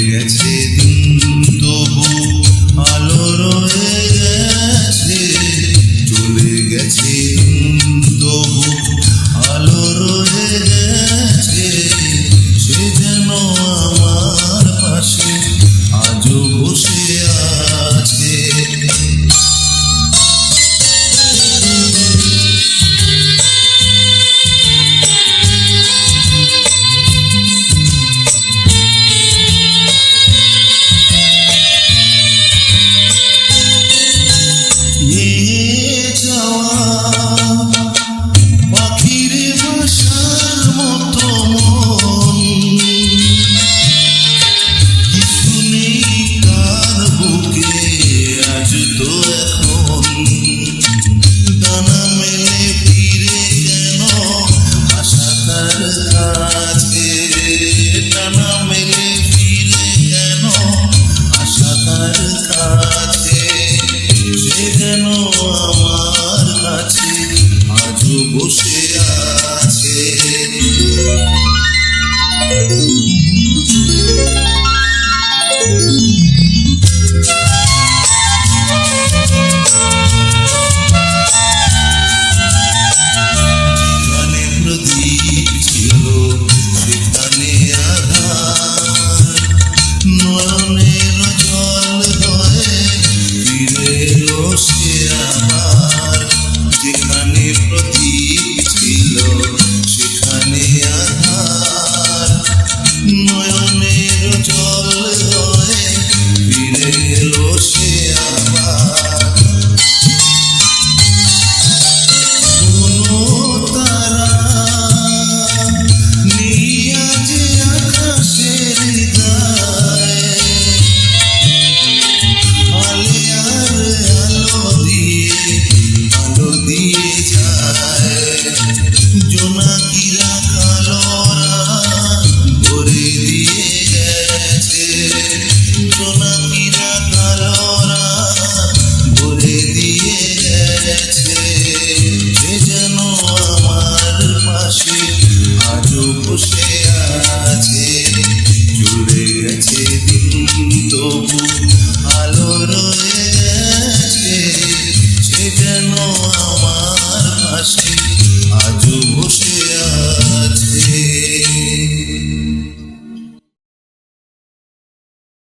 গেছে দিন তবু আলো রয়ে গেছে, চলে গেছে দিন তবু আলো রয়ে গেছে, সে যেন আমার পাশে আজও বসে আছে। বসে আছে যেখানে প্রদীপ ছিল সেখানে আধার, নয়নের জল হয়ে ফিরে এলো সে আবার। যেখানে প্রদীপ ছিল সেখানে আধার, নয়নের জল হয়ে ফিরে এলো সে আবার। কোনো তারা নেই আজ আকাশের গায়ে, আলে আর আলো দিয়ে যায়, জোনাকিরা কালোরা ভরে দিয়ে গেছে, জোনাকিরা কালোরা ভরে দিয়ে গেছে, সে যেন আমার পাশে আজও বসে আছে, চলে গেছে